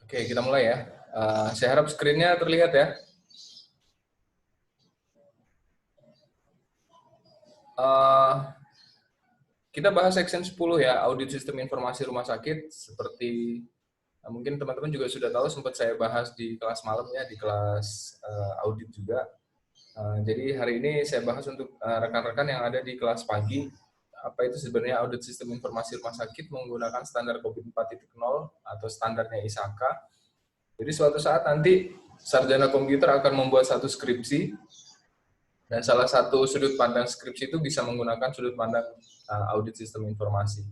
Oke, kita mulai ya. Saya harap screen-nya terlihat ya. Kita bahas section 10 ya, audit sistem informasi rumah sakit. Seperti mungkin teman-teman juga sudah tahu, sempat saya bahas di kelas malam ya, di kelas audit juga. Jadi hari ini saya bahas untuk rekan-rekan yang ada di kelas pagi, apa itu sebenarnya audit sistem informasi rumah sakit menggunakan standar COVID 4.0 atau standarnya ISAKA. Jadi suatu saat nanti sarjana komputer akan membuat satu skripsi, dan salah satu sudut pandang skripsi itu bisa menggunakan sudut pandang audit sistem informasi.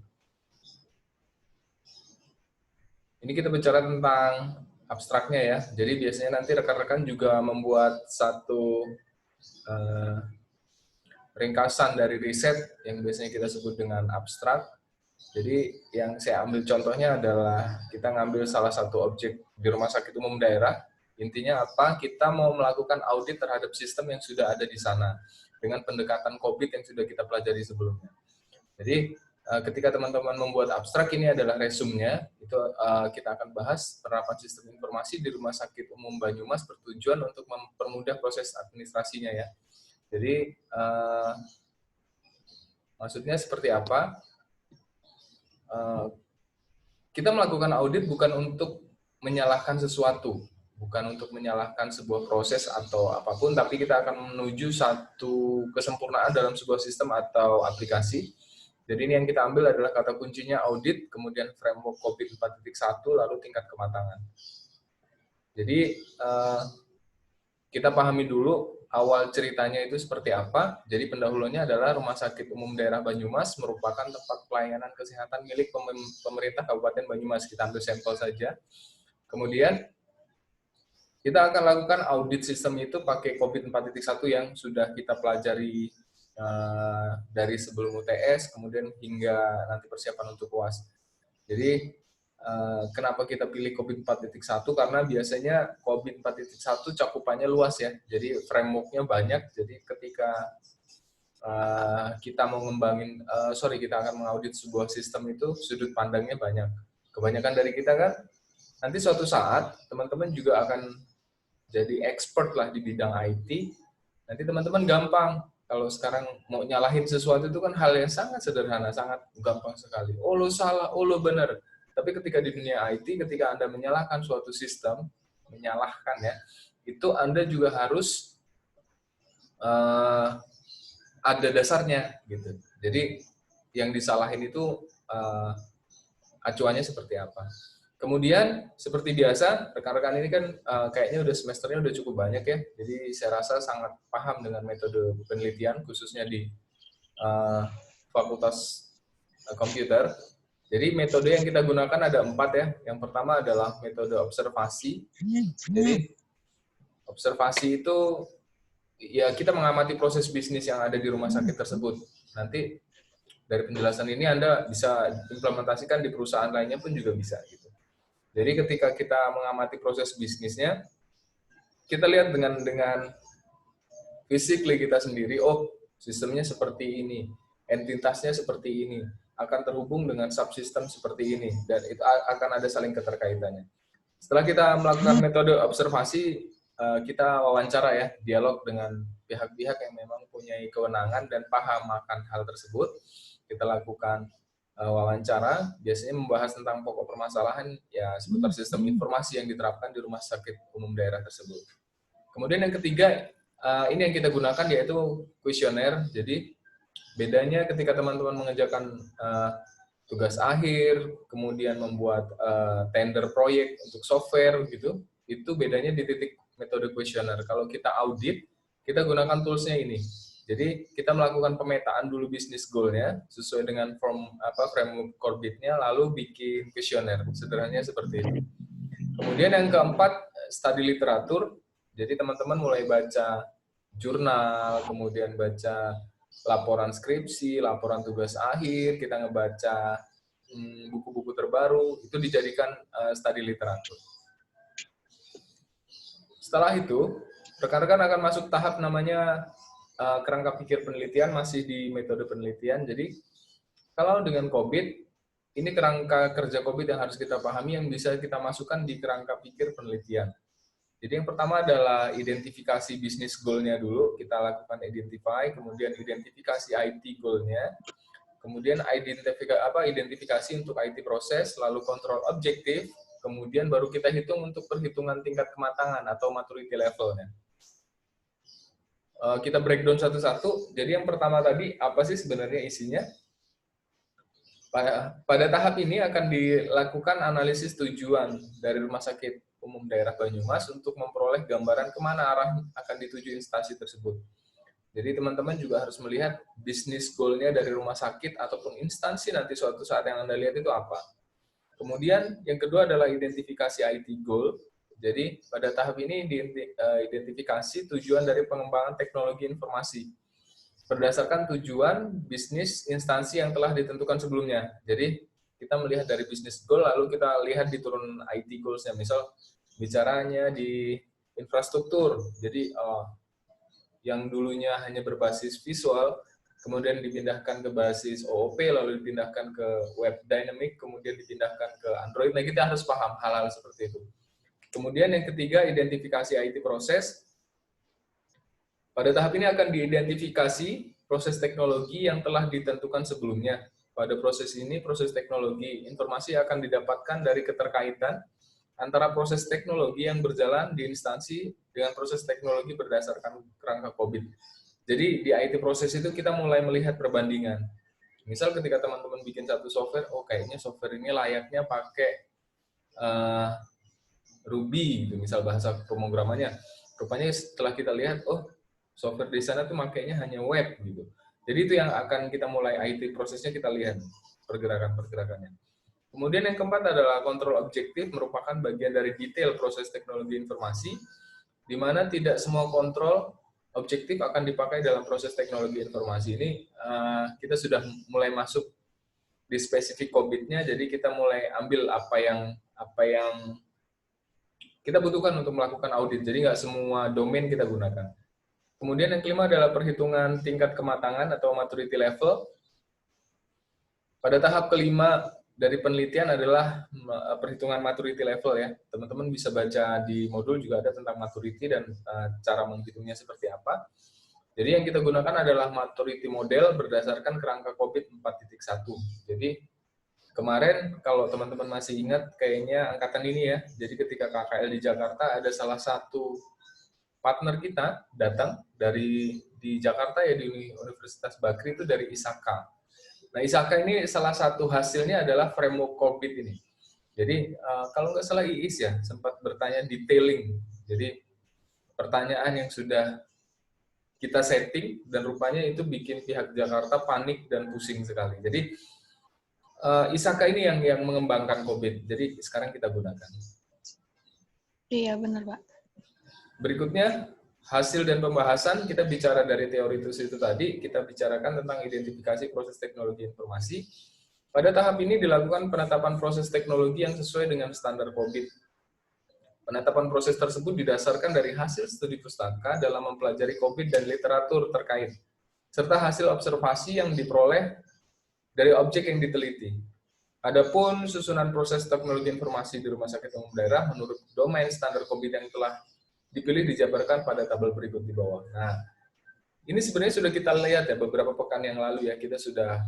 Ini kita bicara tentang abstraknya ya. Jadi biasanya nanti rekan-rekan juga membuat satu ringkasan dari riset yang biasanya kita sebut dengan abstrak. Jadi yang saya ambil contohnya adalah kita ngambil salah satu objek di rumah sakit umum daerah. Intinya apa? Kita mau melakukan audit terhadap sistem yang sudah ada di sana dengan pendekatan COVID yang sudah kita pelajari sebelumnya. Jadi ketika teman-teman membuat abstrak, ini adalah resumnya. Itu kita akan bahas penerapan sistem informasi di Rumah Sakit Umum Banyumas bertujuan untuk mempermudah proses administrasinya ya. Jadi maksudnya seperti apa? Kita melakukan audit bukan untuk menyalahkan sesuatu, bukan untuk menyalahkan sebuah proses atau apapun, tapi kita akan menuju satu kesempurnaan dalam sebuah sistem atau aplikasi. Jadi ini yang kita ambil adalah kata kuncinya audit, kemudian framework COVID 4.1, lalu tingkat kematangan. Jadi kita pahami dulu awal ceritanya itu seperti apa. Jadi pendahulunya adalah Rumah Sakit Umum Daerah Banyumas merupakan tempat pelayanan kesehatan milik pemerintah Kabupaten Banyumas. Kita ambil sampel saja. Kemudian kita akan lakukan audit sistem itu pakai COVID 4.1 yang sudah kita pelajari dari sebelum UTS, kemudian hingga nanti persiapan untuk UAS. Jadi kenapa kita pilih COVID 4.1? Karena biasanya COVID 4.1 cakupannya luas ya, jadi framework-nya banyak. Jadi ketika kita mau ngembangin, kita akan mengaudit sebuah sistem itu sudut pandangnya banyak. Kebanyakan dari kita kan nanti suatu saat teman-teman juga akan jadi expert lah di bidang IT. Nanti teman-teman gampang. Kalau sekarang mau nyalahin sesuatu itu kan hal yang sangat sederhana, sangat gampang sekali. Oh lo salah, oh lo benar. Tapi ketika di dunia IT, ketika Anda menyalahkan suatu sistem, menyalahkan ya, itu Anda juga harus ada dasarnya gitu. Jadi yang disalahin itu acuannya seperti apa. Kemudian seperti biasa, rekan-rekan ini kan kayaknya udah semesternya udah cukup banyak ya. Jadi saya rasa sangat paham dengan metode penelitian, khususnya di Fakultas Komputer. Jadi metode yang kita gunakan ada 4 ya. Yang pertama adalah metode observasi. Jadi observasi itu ya kita mengamati proses bisnis yang ada di rumah sakit tersebut. Nanti dari penjelasan ini Anda bisa implementasikan di perusahaan lainnya pun juga bisa gitu. Jadi ketika kita mengamati proses bisnisnya, kita lihat dengan physically kita sendiri, oh sistemnya seperti ini, entitasnya seperti ini, akan terhubung dengan subsistem seperti ini, dan itu akan ada saling keterkaitannya. Setelah kita melakukan metode observasi, kita wawancara ya, dialog dengan pihak-pihak yang memang punya kewenangan dan paham akan hal tersebut. Kita lakukan wawancara, biasanya membahas tentang pokok permasalahan ya seputar sistem informasi yang diterapkan di rumah sakit umum daerah tersebut. Kemudian yang ketiga, ini yang kita gunakan yaitu kuesioner. Jadi bedanya ketika teman-teman mengerjakan tugas akhir, kemudian membuat tender proyek untuk software gitu, itu bedanya di titik metode kuesioner. Kalau kita audit, kita gunakan toolsnya ini. Jadi kita melakukan pemetaan dulu bisnis goal-nya sesuai dengan framework Corbit-nya, lalu bikin kuesioner. Sederhananya seperti itu. Kemudian yang keempat, studi literatur. Jadi teman-teman mulai baca jurnal, kemudian baca laporan skripsi, laporan tugas akhir, kita ngebaca buku-buku terbaru, itu dijadikan studi literatur. Setelah itu, rekan-rekan akan masuk tahap namanya kerangka pikir penelitian, masih di metode penelitian. Jadi, kalau dengan COVID, ini kerangka kerja COVID yang harus kita pahami yang bisa kita masukkan di kerangka pikir penelitian. Jadi yang pertama adalah identifikasi bisnis goal-nya dulu, kita lakukan identify, kemudian identifikasi IT goal-nya, kemudian identifikasi untuk IT proses, lalu kontrol objektif, kemudian baru kita hitung untuk perhitungan tingkat kematangan atau maturity level-nya. Kita breakdown satu-satu. Jadi yang pertama tadi, apa sih sebenarnya isinya? Pada tahap ini akan dilakukan analisis tujuan dari Rumah Sakit Umum Daerah Banyumas untuk memperoleh gambaran kemana arah akan dituju instansi tersebut. Jadi teman-teman juga harus melihat bisnis goal-nya dari rumah sakit ataupun instansi nanti suatu saat yang Anda lihat itu apa. Kemudian yang kedua adalah identifikasi IT goal. Jadi pada tahap ini identifikasi tujuan dari pengembangan teknologi informasi berdasarkan tujuan bisnis instansi yang telah ditentukan sebelumnya. Jadi kita melihat dari bisnis goal, lalu kita lihat di turun IT goals-nya. Misal bicaranya di infrastruktur, jadi yang dulunya hanya berbasis visual, kemudian dipindahkan ke basis OOP, lalu dipindahkan ke web dynamic, kemudian dipindahkan ke Android. Nah, kita harus paham hal-hal seperti itu. Kemudian yang ketiga, identifikasi IT proses. Pada tahap ini akan diidentifikasi proses teknologi yang telah ditentukan sebelumnya. Pada proses ini, proses teknologi informasi akan didapatkan dari keterkaitan antara proses teknologi yang berjalan di instansi dengan proses teknologi berdasarkan kerangka COVID. Jadi di IT proses itu kita mulai melihat perbandingan. Misal ketika teman-teman bikin satu software, oh kayaknya software ini layaknya pakai Ruby, gitu, misal bahasa pemrogramannya. Rupanya setelah kita lihat, oh software di sana tuh makainya hanya web gitu. Jadi itu yang akan kita mulai IT prosesnya kita lihat pergerakan-pergerakannya. Kemudian yang keempat adalah kontrol objektif, merupakan bagian dari detail proses teknologi informasi, di mana tidak semua kontrol objektif akan dipakai dalam proses teknologi informasi. Ini kita sudah mulai masuk di spesifik COVID-nya, jadi kita mulai ambil apa yang kita butuhkan untuk melakukan audit. Jadi nggak semua domain kita gunakan. Kemudian yang kelima adalah perhitungan tingkat kematangan atau maturity level. Pada tahap kelima dari penelitian adalah perhitungan maturity level ya. Teman-teman bisa baca di modul juga ada tentang maturity dan cara menghitungnya seperti apa. Jadi yang kita gunakan adalah maturity model berdasarkan kerangka COVID 4.1. Jadi kemarin kalau teman-teman masih ingat kayaknya angkatan ini ya. Jadi ketika KKL di Jakarta ada salah satu partner kita datang di Jakarta ya, di Universitas Bagri itu dari ISAKA. Nah, ISAKA ini salah satu hasilnya adalah framework COVID ini. Jadi kalau nggak salah IIS ya sempat bertanya detailing. Jadi pertanyaan yang sudah kita setting dan rupanya itu bikin pihak Jakarta panik dan pusing sekali. Jadi ISAKA ini yang mengembangkan COVID. Jadi sekarang kita gunakan. Iya benar Pak. Berikutnya, hasil dan pembahasan, kita bicara dari teoritis itu tadi, kita bicarakan tentang identifikasi proses teknologi informasi. Pada tahap ini dilakukan penetapan proses teknologi yang sesuai dengan standar COVID. Penetapan proses tersebut didasarkan dari hasil studi pustaka dalam mempelajari COVID dan literatur terkait, serta hasil observasi yang diperoleh dari objek yang diteliti. Adapun susunan proses teknologi informasi di Rumah Sakit Umum Daerah menurut domain standar COVID yang telah dipilih dijabarkan pada tabel berikut di bawah. Nah, ini sebenarnya sudah kita lihat ya beberapa pekan yang lalu ya, kita sudah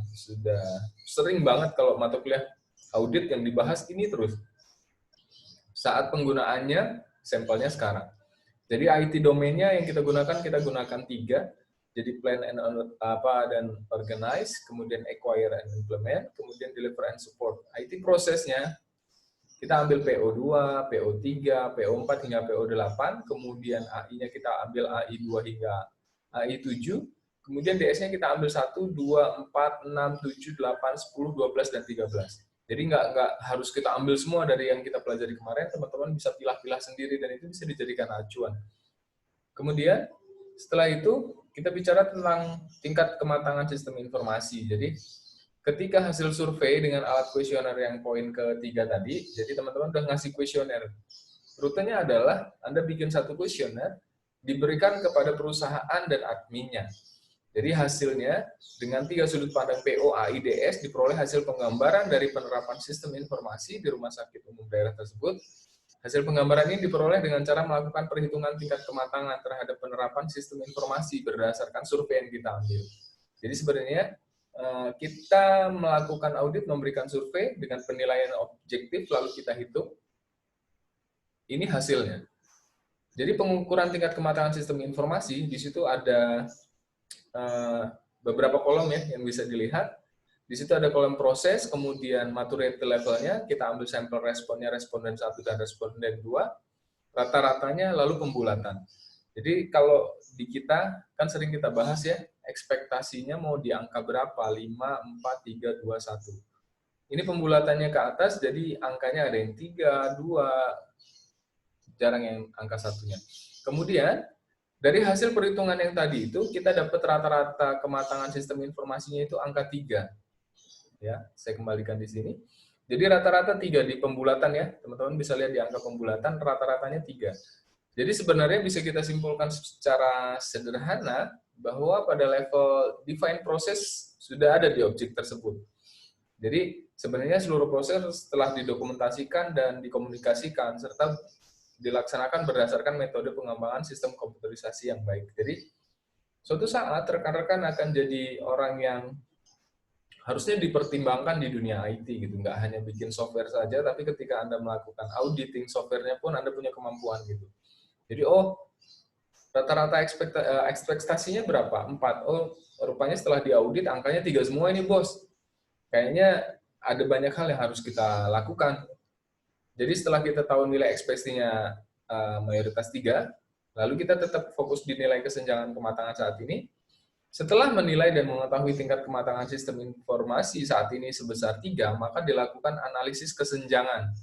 sering banget kalau mata kuliah audit yang dibahas ini terus. Saat penggunaannya, sampelnya sekarang. Jadi IT domainnya yang kita gunakan 3. Jadi plan dan organize, kemudian acquire and implement, kemudian deliver and support. IT prosesnya kita ambil PO2, PO3, PO4 hingga PO8, kemudian AI-nya kita ambil AI2 hingga AI7, kemudian DS-nya kita ambil 1, 2, 4, 6, 7, 8, 10, 12, dan 13. Jadi nggak harus kita ambil semua dari yang kita pelajari kemarin, teman-teman bisa pilah-pilah sendiri dan itu bisa dijadikan acuan. Kemudian setelah itu kita bicara tentang tingkat kematangan sistem informasi. Jadi ketika hasil survei dengan alat kuesioner yang poin ketiga tadi, jadi teman-teman udah ngasih kuesioner. Rutenya adalah Anda bikin satu kuesioner, diberikan kepada perusahaan dan adminnya. Jadi hasilnya dengan 3 sudut pandang PO, AI, DS diperoleh hasil penggambaran dari penerapan sistem informasi di rumah sakit umum daerah tersebut. Hasil penggambaran ini diperoleh dengan cara melakukan perhitungan tingkat kematangan terhadap penerapan sistem informasi berdasarkan survei yang kita ambil. Jadi sebenarnya kita melakukan audit, memberikan survei dengan penilaian objektif, lalu kita hitung. Ini hasilnya. Jadi pengukuran tingkat kematangan sistem informasi, di situ ada beberapa kolom ya yang bisa dilihat. Di situ ada kolom proses, kemudian maturity levelnya, kita ambil sampel responnya, responden 1 dan responden 2, rata-ratanya, lalu pembulatan. Jadi kalau di kita, kan sering kita bahas ya, ekspektasinya mau di angka berapa, 5, 4, 3, 2, 1. Ini pembulatannya ke atas, jadi angkanya ada yang 3, 2, jarang yang angka satunya. Kemudian, dari hasil perhitungan yang tadi itu, kita dapat rata-rata kematangan sistem informasinya itu angka 3. Ya, saya kembalikan di sini. Jadi rata-rata 3 di pembulatan ya, teman-teman bisa lihat di angka pembulatan, rata-ratanya 3. Jadi sebenarnya bisa kita simpulkan secara sederhana, bahwa pada level define proses sudah ada di objek tersebut. Jadi sebenarnya seluruh proses telah didokumentasikan dan dikomunikasikan, serta dilaksanakan berdasarkan metode pengembangan sistem komputerisasi yang baik. Jadi, suatu saat rekan-rekan akan jadi orang yang harusnya dipertimbangkan di dunia IT, gitu. Nggak hanya bikin software saja, tapi ketika Anda melakukan auditing softwarenya pun Anda punya kemampuan. Gitu. Jadi, rata-rata ekspektasinya berapa? 4. Oh, rupanya setelah diaudit, angkanya 3 semua ini, bos. Kayaknya ada banyak hal yang harus kita lakukan. Jadi setelah kita tahu nilai ekspektasinya mayoritas 3, lalu kita tetap fokus di nilai kesenjangan kematangan saat ini. Setelah menilai dan mengetahui tingkat kematangan sistem informasi saat ini sebesar 3, maka dilakukan analisis kesenjangan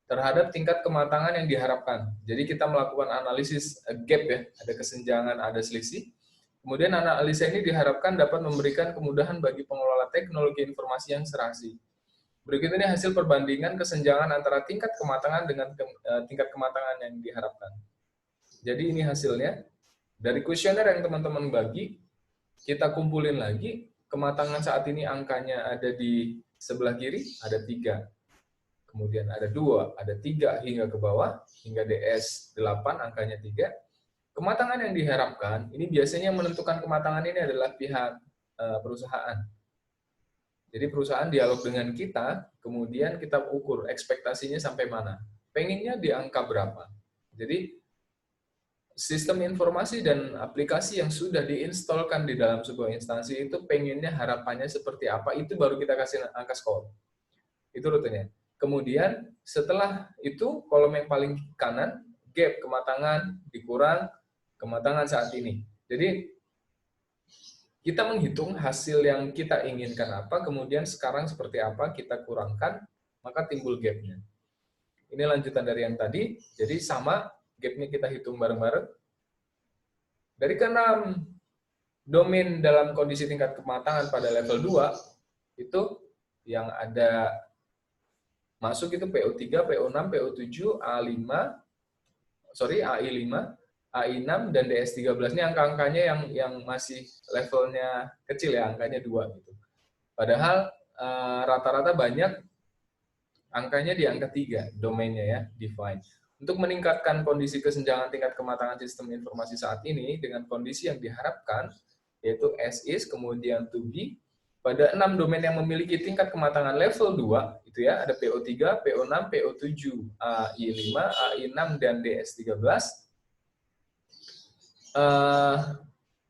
terhadap tingkat kematangan yang diharapkan. Jadi kita melakukan analisis gap ya, ada kesenjangan, ada selisih. Kemudian analisa ini diharapkan dapat memberikan kemudahan bagi pengelola teknologi informasi yang serasi. Berikut ini hasil perbandingan kesenjangan antara tingkat kematangan dengan tingkat kematangan yang diharapkan. Jadi ini hasilnya. Dari kuesioner yang teman-teman bagi, kita kumpulin lagi, kematangan saat ini angkanya ada di sebelah kiri, ada 3. Kemudian ada 2, ada 3 hingga ke bawah, hingga DS 8, angkanya 3. Kematangan yang diharapkan, ini biasanya menentukan kematangan ini adalah pihak perusahaan. Jadi perusahaan dialog dengan kita, kemudian kita ukur ekspektasinya sampai mana. Pengennya di angka berapa. Jadi sistem informasi dan aplikasi yang sudah diinstalkan di dalam sebuah instansi itu pengennya harapannya seperti apa, itu baru kita kasih angka skor. Itu rutenya. Kemudian setelah itu kolom yang paling kanan, gap kematangan dikurang, kematangan saat ini. Jadi kita menghitung hasil yang kita inginkan apa, kemudian sekarang seperti apa, kita kurangkan, maka timbul gap-nya. Ini lanjutan dari yang tadi, jadi sama gap-nya kita hitung bareng-bareng. Dari ke-6 domain dalam kondisi tingkat kematangan pada level 2, itu yang ada masuk itu PO3, PO6, PO7, A5, AI5, AI6 dan DS13 ini angka-angkanya yang masih levelnya kecil ya, angkanya 2 gitu. Padahal rata-rata banyak angkanya di angka 3 domainnya ya, define. Untuk meningkatkan kondisi kesenjangan tingkat kematangan sistem informasi saat ini dengan kondisi yang diharapkan yaitu as is kemudian to be pada 6 domain yang memiliki tingkat kematangan level 2 itu ya, ada PO3, PO6, PO7, AI5, AI6 dan DS13.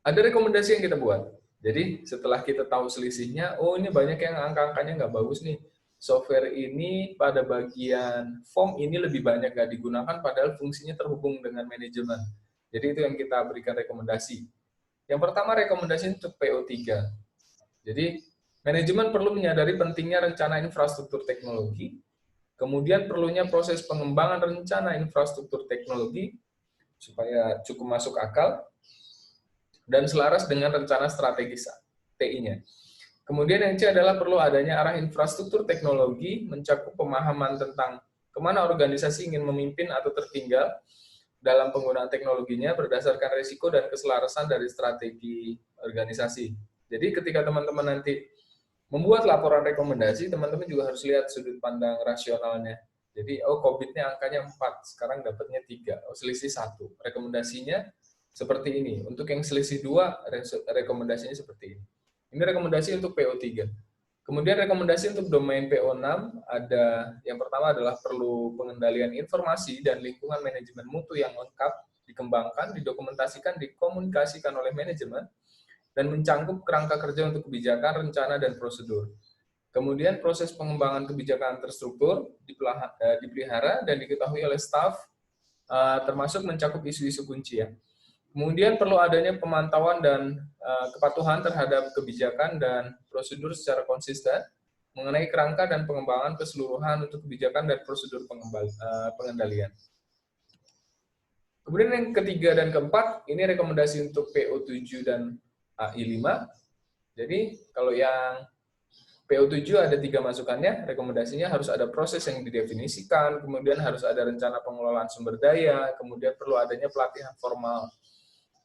Ada rekomendasi yang kita buat. Jadi setelah kita tahu selisihnya, oh ini banyak yang angka-angkanya nggak bagus nih. Software ini pada bagian form ini lebih banyak nggak digunakan, padahal fungsinya terhubung dengan manajemen. Jadi itu yang kita berikan rekomendasi. Yang pertama rekomendasi untuk PO3. Jadi manajemen perlu menyadari pentingnya rencana infrastruktur teknologi, kemudian perlunya proses pengembangan rencana infrastruktur teknologi supaya cukup masuk akal, dan selaras dengan rencana strategis TI-nya. Kemudian yang C adalah perlu adanya arah infrastruktur teknologi mencakup pemahaman tentang kemana organisasi ingin memimpin atau tertinggal, dalam penggunaan teknologinya berdasarkan risiko dan keselarasan dari strategi organisasi. Jadi ketika teman-teman nanti membuat laporan rekomendasi, teman-teman juga harus lihat sudut pandang rasionalnya. Jadi, oh COVID-nya angkanya 4, sekarang dapatnya 3, oh selisih 1. Rekomendasinya seperti ini. Untuk yang selisih 2, rekomendasinya seperti ini. Ini rekomendasi untuk PO3. Kemudian rekomendasi untuk domain PO6, ada yang pertama adalah perlu pengendalian informasi dan lingkungan manajemen mutu yang lengkap, dikembangkan, didokumentasikan, dikomunikasikan oleh manajemen, dan mencangkup kerangka kerja untuk kebijakan, rencana, dan prosedur. Kemudian proses pengembangan kebijakan terstruktur, dipelihara, dan diketahui oleh staf, termasuk mencakup isu-isu kunci ya. Kemudian perlu adanya pemantauan dan kepatuhan terhadap kebijakan dan prosedur secara konsisten mengenai kerangka dan pengembangan keseluruhan untuk kebijakan dan prosedur pengendalian. Kemudian yang ketiga dan keempat, ini rekomendasi untuk PO7 dan AI5. Jadi kalau yang PO7 ada 3 masukannya, rekomendasinya harus ada proses yang didefinisikan, kemudian harus ada rencana pengelolaan sumber daya, kemudian perlu adanya pelatihan formal.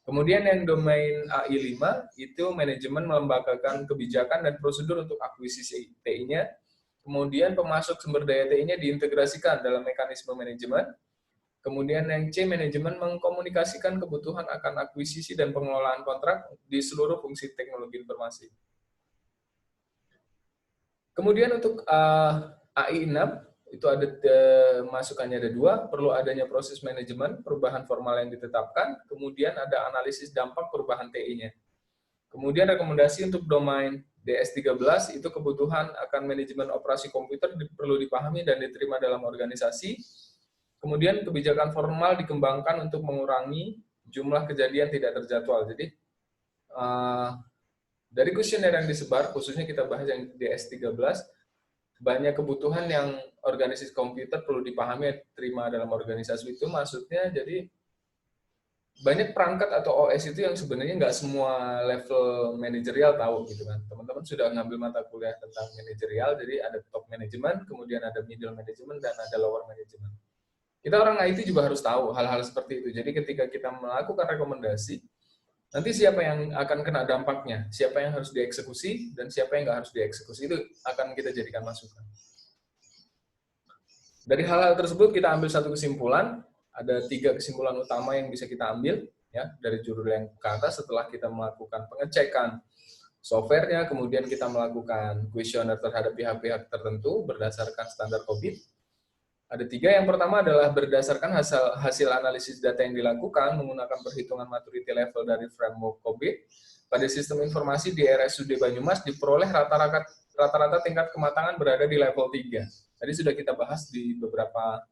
Kemudian yang domain AI5 itu manajemen melembagakan kebijakan dan prosedur untuk akuisisi TI-nya, kemudian pemasok sumber daya TI-nya diintegrasikan dalam mekanisme manajemen, kemudian yang C, manajemen mengkomunikasikan kebutuhan akan akuisisi dan pengelolaan kontrak di seluruh fungsi teknologi informasi. Kemudian untuk AI6, itu ada masukannya ada 2, perlu adanya proses manajemen, perubahan formal yang ditetapkan, kemudian ada analisis dampak perubahan TI-nya. Kemudian rekomendasi untuk domain DS13, itu kebutuhan akan manajemen operasi komputer perlu dipahami dan diterima dalam organisasi. Kemudian kebijakan formal dikembangkan untuk mengurangi jumlah kejadian tidak terjadwal. Jadi, dari kuesioner yang disebar, khususnya kita bahas yang DS13, banyak kebutuhan yang organisasi komputer perlu dipahami dan diterima dalam organisasi itu, maksudnya jadi banyak perangkat atau OS itu yang sebenarnya nggak semua level manajerial tahu gitu kan. Teman-teman sudah ngambil mata kuliah tentang manajerial, jadi ada top management, kemudian ada middle management, dan ada lower management. Kita orang IT juga harus tahu hal-hal seperti itu. Jadi ketika kita melakukan rekomendasi, nanti siapa yang akan kena dampaknya, siapa yang harus dieksekusi, dan siapa yang nggak harus dieksekusi, itu akan kita jadikan masukan. Dari hal-hal tersebut kita ambil satu kesimpulan, ada 3 kesimpulan utama yang bisa kita ambil ya dari judul yang ke atas setelah kita melakukan pengecekan softwarenya, kemudian kita melakukan kuesioner terhadap pihak-pihak tertentu berdasarkan standar COVID. Ada 3, yang pertama adalah berdasarkan hasil analisis data yang dilakukan menggunakan perhitungan maturity level dari framework COVID, pada sistem informasi di RSUD Banyumas diperoleh rata-rata tingkat kematangan berada di level 3. Tadi sudah kita bahas di beberapa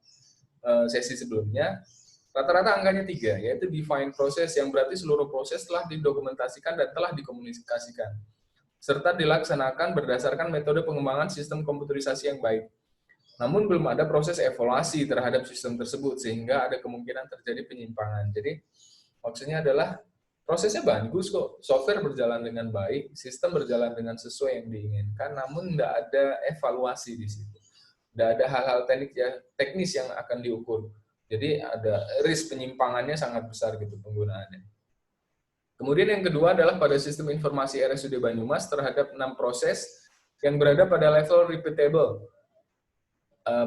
sesi sebelumnya, rata-rata angkanya 3, yaitu define proses, yang berarti seluruh proses telah didokumentasikan dan telah dikomunikasikan, serta dilaksanakan berdasarkan metode pengembangan sistem komputerisasi yang baik. Namun belum ada proses evaluasi terhadap sistem tersebut, sehingga ada kemungkinan terjadi penyimpangan. Jadi maksudnya adalah prosesnya bagus kok, software berjalan dengan baik, sistem berjalan dengan sesuai yang diinginkan, namun tidak ada evaluasi di situ. Tidak ada hal-hal teknis yang akan diukur. Jadi ada risk penyimpangannya sangat besar gitu penggunaannya. Kemudian yang kedua adalah pada sistem informasi RSUD Banyumas terhadap 6 proses yang berada pada level repeatable,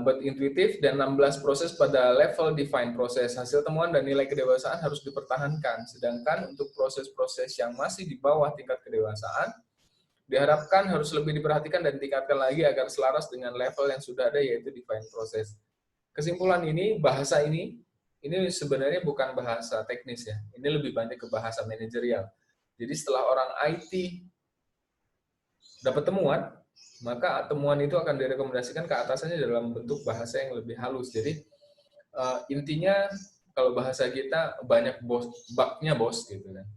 but intuitive, dan 16 proses pada level define proses. Hasil temuan dan nilai kedewasaan harus dipertahankan, sedangkan untuk proses-proses yang masih di bawah tingkat kedewasaan, diharapkan harus lebih diperhatikan dan ditingkatkan lagi agar selaras dengan level yang sudah ada, yaitu define proses. Kesimpulan ini, bahasa ini sebenarnya bukan bahasa teknis ya, ini lebih banyak ke bahasa manajerial. Jadi setelah orang IT dapat temuan, maka temuan itu akan direkomendasikan ke atasannya dalam bentuk bahasa yang lebih halus. Jadi intinya kalau bahasa kita banyak bug-nya bos gitu kan.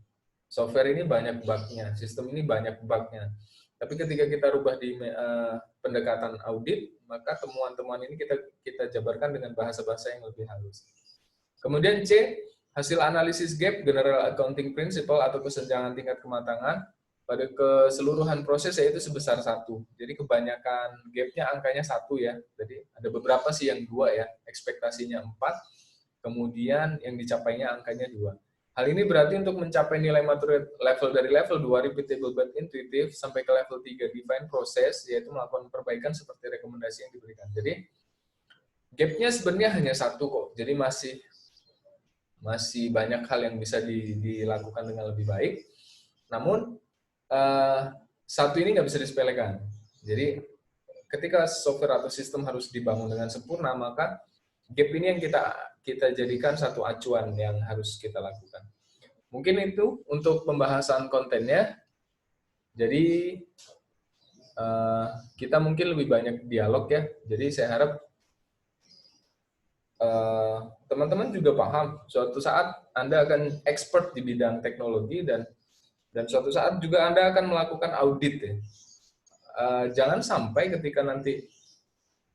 Software ini banyak bug-nya, sistem ini banyak bug-nya. Tapi ketika kita rubah di pendekatan audit, maka temuan-temuan ini kita jabarkan dengan bahasa-bahasa yang lebih halus. Kemudian C, hasil analisis gap General Accounting Principle atau kesenjangan tingkat kematangan pada keseluruhan proses yaitu sebesar 1. Jadi kebanyakan gap-nya angkanya 1 ya. Jadi ada beberapa sih yang 2 ya, ekspektasinya 4. kemudian yang dicapainya angkanya 2. Hal ini berarti untuk mencapai nilai maturity level dari level 2 repeatable but intuitive sampai ke level 3 define process, yaitu melakukan perbaikan seperti rekomendasi yang diberikan. Jadi gap-nya sebenarnya hanya 1 kok. Jadi masih banyak hal yang bisa dilakukan dengan lebih baik. Namun 1 ini nggak bisa disepelekan. Jadi ketika software atau sistem harus dibangun dengan sempurna, maka gap ini yang kita jadikan satu acuan yang harus kita lakukan. Mungkin itu untuk pembahasan kontennya. Jadi kita mungkin lebih banyak dialog ya. Jadi saya harap teman-teman juga paham suatu saat Anda akan expert di bidang teknologi dan suatu saat juga Anda akan melakukan audit ya. Jangan sampai ketika nanti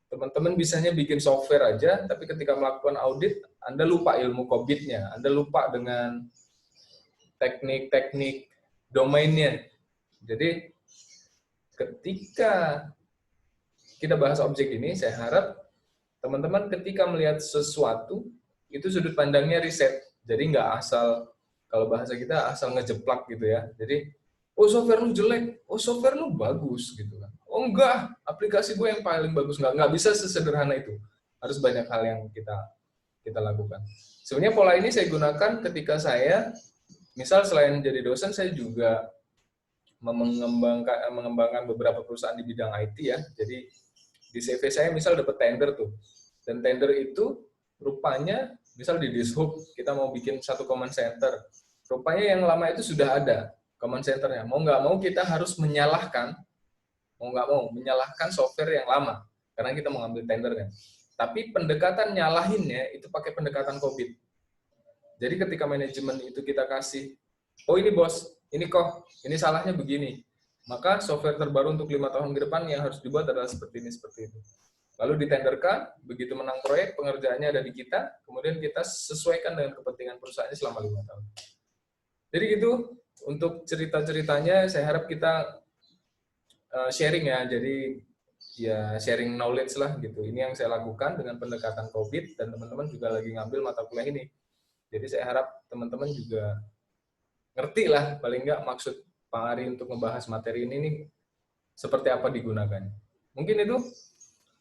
teman-teman bisanya bikin software aja, tapi ketika melakukan audit, Anda lupa ilmu COVID-nya, Anda lupa dengan teknik-teknik domainnya. Jadi, ketika kita bahas objek ini, saya harap teman-teman ketika melihat sesuatu, itu sudut pandangnya riset. Jadi, nggak asal, kalau bahasa kita asal ngejeplak gitu ya. Jadi, oh software lu jelek, oh software lu bagus gitu kan. Oh enggak, aplikasi gue yang paling bagus. Nggak bisa sesederhana itu. Harus banyak hal yang kita lakukan. Sebenarnya pola ini saya gunakan ketika saya, misal selain jadi dosen, saya juga mengembangkan beberapa perusahaan di bidang IT ya. Jadi di CV saya misal dapat tender tuh. Dan tender itu rupanya, misal di Dishub, kita mau bikin satu command center. Rupanya yang lama itu sudah ada command centernya. Mau nggak mau kita harus menyalahkan software yang lama karena kita mau ngambil tendernya. Tapi pendekatan nyalahinnya itu pakai pendekatan COVID. Jadi ketika manajemen itu kita kasih, oh ini bos, ini kok, ini salahnya begini. Maka software terbaru untuk 5 tahun ke depan yang harus dibuat adalah seperti ini, seperti itu. Lalu ditenderkan, begitu menang proyek, pengerjaannya ada di kita, kemudian kita sesuaikan dengan kepentingan perusahaan selama 5 tahun. Jadi gitu, untuk cerita-ceritanya saya harap kita sharing ya, jadi ya sharing knowledge lah gitu. Ini yang saya lakukan dengan pendekatan COVID dan teman-teman juga lagi ngambil mata kuliah ini. Jadi saya harap teman-teman juga ngerti lah paling nggak maksud Pak Ari untuk membahas materi ini nih seperti apa digunakan. Mungkin itu.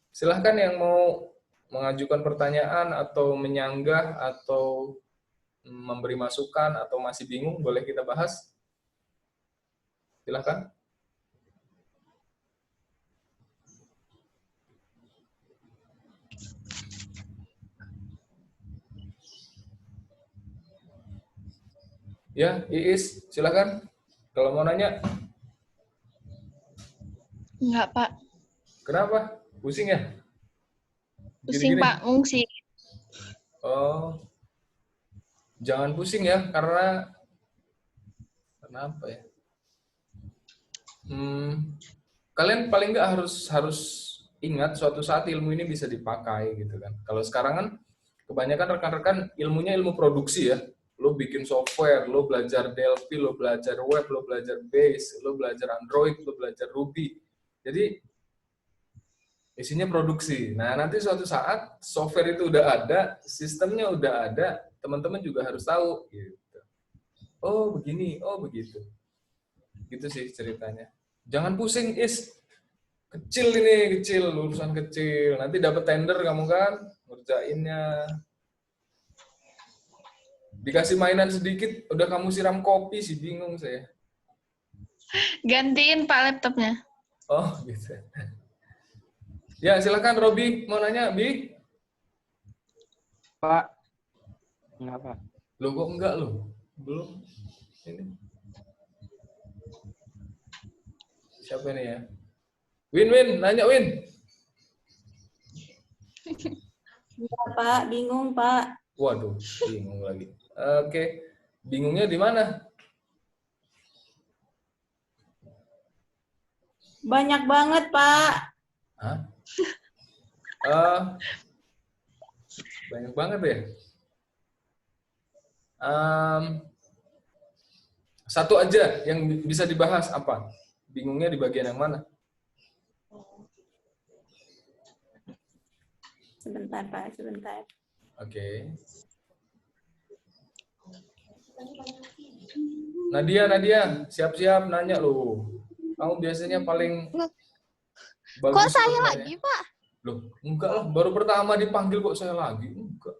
Silahkan yang mau mengajukan pertanyaan atau menyanggah atau memberi masukan atau masih bingung boleh kita bahas. Silahkan. Ya, Iis, silakan. Kalau mau nanya. Enggak, Pak. Kenapa? Pusing ya? Pusing, Gini-gini. Pak. Ngungsi. Oh. Jangan pusing ya, karena kenapa ya? Kalian paling nggak harus ingat suatu saat ilmu ini bisa dipakai gitu kan. Kalau sekarang kan kebanyakan rekan-rekan ilmunya ilmu produksi ya. Lo bikin software, lo belajar Delphi, lo belajar web, lo belajar base, lo belajar Android, lo belajar Ruby. Jadi isinya produksi. Nah, nanti suatu saat software itu udah ada, sistemnya udah ada, teman-teman juga harus tahu gitu. Oh, begini, oh begitu. Gitu sih ceritanya. Jangan pusing, Is. Kecil ini, kecil, urusan kecil. Nanti dapat tender kamu kan, ngerjainnya. Dikasih mainan sedikit, udah kamu siram kopi sih, bingung saya. Gantiin, Pak, laptopnya. Oh, gitu. Ya, silakan Robi, mau nanya, Bi? Pak. Enggak, Pak. Loh, kok enggak loh? Belum. Ini. Siapa ini ya? Win, nanya Win. Iya, Pak, bingung, Pak. Waduh, bingung lagi. Oke, bingungnya di mana? Banyak banget, Pak. Hah? Banyak banget ya? Satu aja yang bisa dibahas apa? Bingungnya di bagian yang mana? Sebentar, Pak, sebentar. Oke. Nadia, siap-siap nanya loh. Kamu biasanya paling bagus. Kok saya sebenarnya. lagi, Pak? Loh, enggak lah. Baru pertama dipanggil kok saya lagi. Enggak.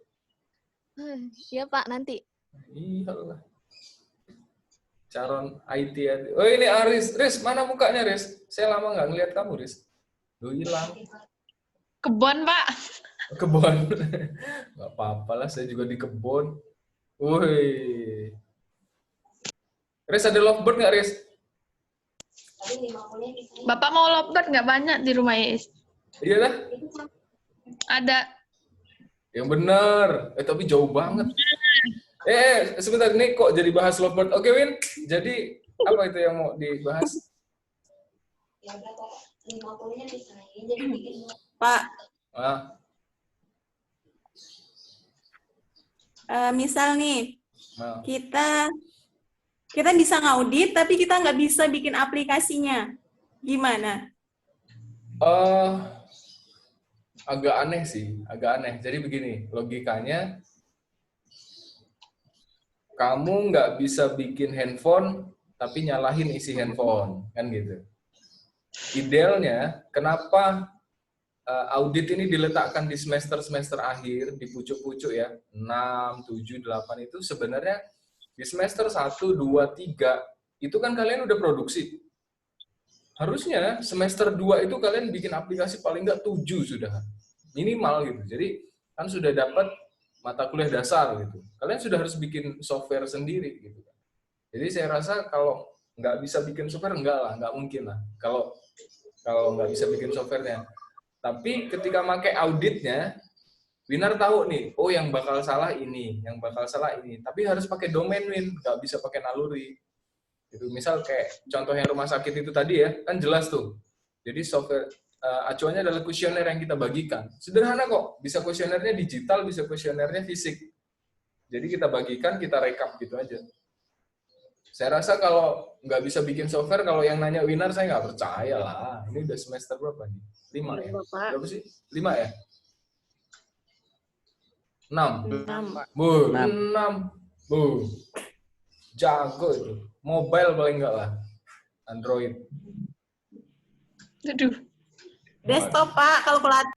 Iya, Pak, nanti. Iyalah. Calon IT. Oh ini Aris. Riz, mana mukanya Riz? Saya lama nggak ngeliat kamu Riz. Lu hilang. Kebon, Pak. Kebon. Nggak apa-apa lah, saya juga di kebon. Woi. Riz, ada lovebird nggak Riz? Bapak mau lovebird nggak banyak di rumah Is? Iya dah. Ada. Yang benar. Tapi jauh banget. Sebentar, ini kok jadi bahas lovebird. Oke, Win. Jadi, apa itu yang mau dibahas? Pak, Ah, misal nih, nah. kita bisa ngaudit, tapi kita nggak bisa bikin aplikasinya. Gimana? Agak aneh sih, agak aneh. Jadi begini, logikanya, kamu nggak bisa bikin handphone, tapi nyalahin isi handphone, kan gitu. Idealnya, kenapa audit ini diletakkan di semester-semester akhir, di pucuk-pucuk ya, 6, 7, 8 itu sebenarnya di semester 1, 2, 3, itu kan kalian udah produksi. Harusnya semester 2 itu kalian bikin aplikasi paling nggak 7 sudah. Minimal gitu. Jadi kan sudah dapat mata kuliah dasar gitu. Kalian sudah harus bikin software sendiri gitu. Jadi saya rasa kalau nggak bisa bikin software, nggak mungkin lah. Kalau nggak bisa bikin softwarenya. Tapi ketika pakai auditnya, Winar tahu nih, oh yang bakal salah ini, yang bakal salah ini. Tapi harus pakai domain Win, nggak bisa pakai naluri. Gitu. Misal kayak contohnya rumah sakit itu tadi ya, kan jelas tuh. Jadi software acuannya adalah kuesioner yang kita bagikan. Sederhana kok, bisa kuesionernya digital, bisa kuesionernya fisik. Jadi kita bagikan, kita rekap gitu aja. Saya rasa kalau nggak bisa bikin software, kalau yang nanya Winar saya nggak percaya lah. Ini udah semester berapa nih? 5 ya? Berapa sih? 5 ya? 6. 6. Jago itu. Mobile paling enggak lah. Android. Aduh. Desktop, Pak, kalkulator.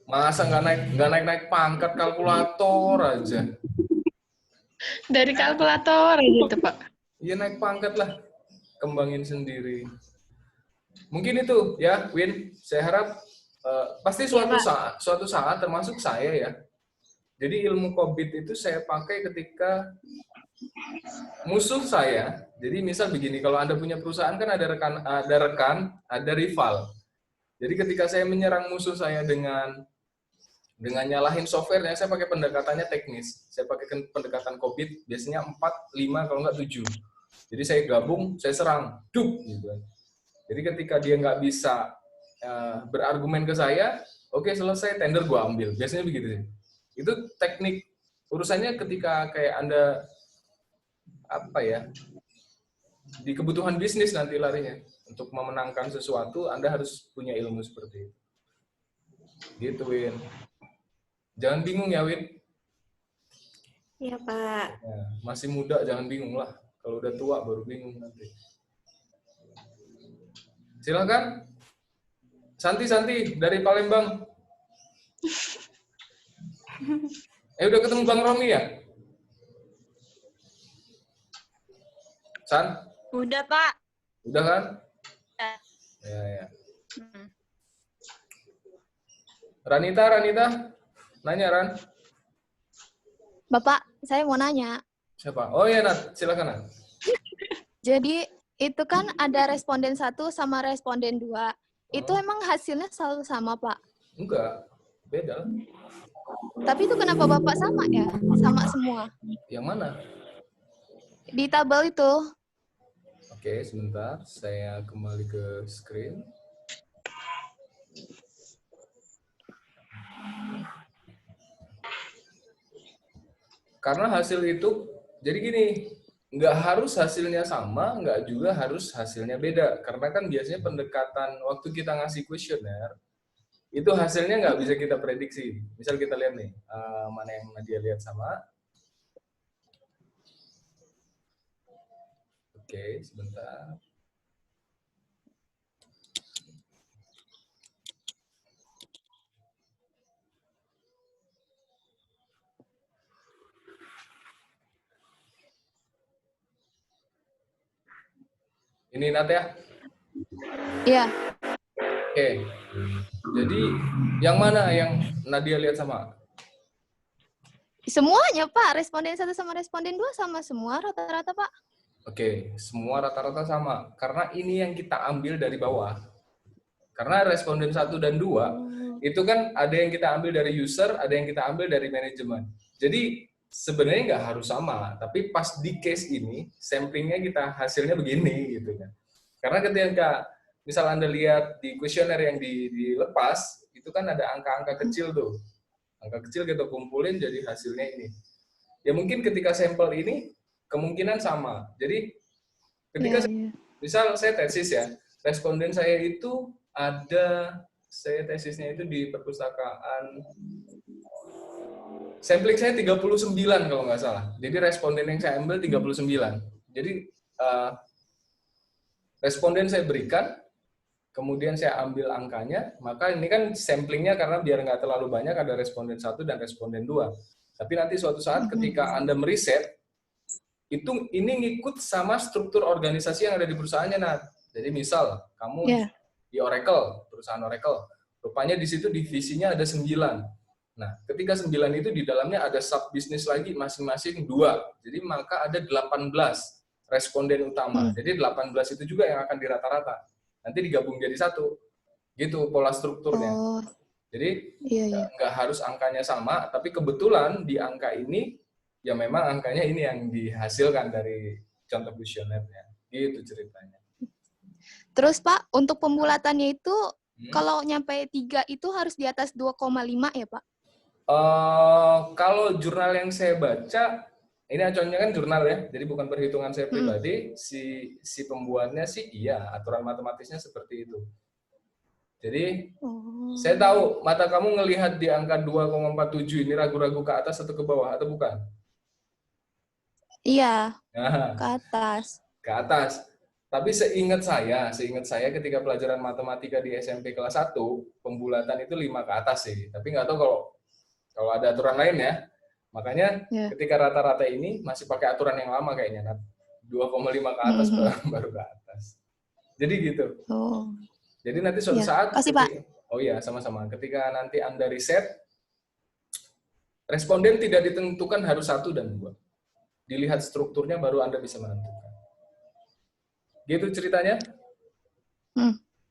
Masa nggak naik pangkat kalkulator aja. Dari kalkulator gitu, Pak. Iya naik pangkat lah. Kembangin sendiri. Mungkin itu ya, Win. Saya harap pasti suatu saat termasuk saya ya. Jadi ilmu COVID itu saya pakai ketika musuh saya. Jadi misal begini, kalau Anda punya perusahaan kan ada rekan, ada rival. Jadi ketika saya menyerang musuh saya dengan nyalahin softwarenya, saya pakai pendekatannya teknis. Saya pakai pendekatan COVID, biasanya 4, 5, kalau nggak 7. Jadi saya gabung, saya serang, gitu. Jadi ketika dia nggak bisa berargumen ke saya, oke selesai, tender gua ambil. Biasanya begitu sih. Itu teknik urusannya ketika kayak Anda di kebutuhan bisnis nanti larinya. Untuk memenangkan sesuatu, Anda harus punya ilmu seperti itu. Gitu, Win. Jangan bingung ya, Win. Iya, Pak. Ya, masih muda, jangan bingung lah. Kalau udah tua, baru bingung nanti. Silakan. Santi dari Palembang. Udah ketemu Bang Romi ya? San? Udah, Pak. Udah kan? Ya. Ranita, nanya Ran. Bapak, saya mau nanya. Siapa? Oh iya Nat, silakan Nat. Jadi itu kan ada responden 1 sama responden 2. Itu emang hasilnya selalu sama, Pak? Enggak, beda. Tapi itu kenapa Bapak sama ya? Sama semua. Yang mana? Di tabel itu. Oke, sebentar. Saya kembali ke screen. Karena hasil itu, jadi gini, nggak harus hasilnya sama, nggak juga harus hasilnya beda. Karena kan biasanya pendekatan waktu kita ngasih kuesioner, itu hasilnya nggak bisa kita prediksi. Misal kita lihat nih, mana yang Nadia lihat sama. Oke, sebentar. Ini Nat ya? Iya. Oke. Jadi yang mana yang Nadia lihat sama? Semuanya, Pak. Responden 1 sama responden 2 sama semua rata-rata, Pak. Oke, semua rata-rata sama. Karena ini yang kita ambil dari bawah. Karena responden 1 dan 2, itu kan ada yang kita ambil dari user, ada yang kita ambil dari manajemen. Jadi sebenarnya nggak harus sama, tapi pas di case ini, samplingnya kita hasilnya begini gitu kan. Karena ketika misal Anda lihat di kuesioner yang dilepas, itu kan ada angka-angka kecil tuh. Angka kecil kita kumpulin jadi hasilnya ini. Ya mungkin ketika sampel ini kemungkinan sama. Jadi ketika misal saya tesis ya, responden saya itu saya tesisnya itu di perpustakaan, sampling saya 39 kalau nggak salah. Jadi responden yang saya ambil 39. Jadi responden saya berikan, kemudian saya ambil angkanya, maka ini kan samplingnya karena biar nggak terlalu banyak ada responden 1 dan responden 2. Tapi nanti suatu saat ketika Anda meriset, ini ngikut sama struktur organisasi yang ada di perusahaannya, Nat. Jadi misal kamu di Oracle, perusahaan Oracle, rupanya di situ divisinya ada 9. Nah, ketika 9 itu di dalamnya ada sub bisnis lagi masing-masing 2. Jadi maka ada 18 responden utama. Jadi 18 itu juga yang akan dirata-rata. Nanti digabung jadi 1. Gitu pola strukturnya. Jadi nggak harus angkanya sama, tapi kebetulan di angka ini ya memang angkanya ini yang dihasilkan dari contoh kuesionernya. Gitu ceritanya. Terus Pak, untuk pembulatannya itu kalau nyampe 3 itu harus di atas 2,5 ya Pak? Kalau jurnal yang saya baca, ini acuannya kan jurnal ya, jadi bukan perhitungan saya pribadi, si pembuatnya sih iya, aturan matematisnya seperti itu. Jadi, saya tahu mata kamu ngelihat di angka 2,47 ini ragu-ragu ke atas atau ke bawah, atau bukan? Iya, Nah, ke atas. Ke atas. Tapi seingat saya ketika pelajaran matematika di SMP kelas 1, pembulatan itu 5 ke atas sih. Tapi nggak tahu kalau ada aturan lain ya. Makanya ketika rata-rata ini masih pakai aturan yang lama kayaknya, 2,5 ke atas baru ke atas. Jadi gitu. Jadi nanti suatu saat, oh iya sama-sama. Ketika nanti Anda riset, responden tidak ditentukan harus 1 dan 2. Dilihat strukturnya baru Anda bisa menentukan. Gitu ceritanya?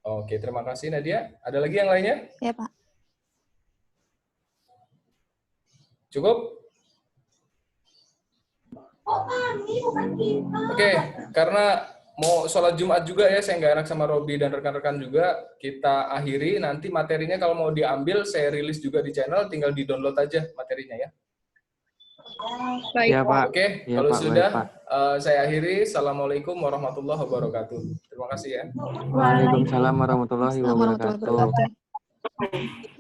Oke, terima kasih Nadia. Ada lagi yang lainnya? Ya Pak. Cukup? Oke, karena mau sholat Jumat juga ya, saya nggak enak sama Robi dan rekan-rekan juga, kita akhiri. Nanti materinya kalau mau diambil, saya rilis juga di channel, tinggal di-download aja materinya ya. Baik. Ya, Pak. Oke, Ya, kalau Pak, sudah, baik, Pak. Saya akhiri. Assalamualaikum warahmatullahi wabarakatuh. Terima kasih ya. Waalaikumsalam warahmatullahi Assalamualaikum warahmatullahi wabarakatuh. wabarakatuh.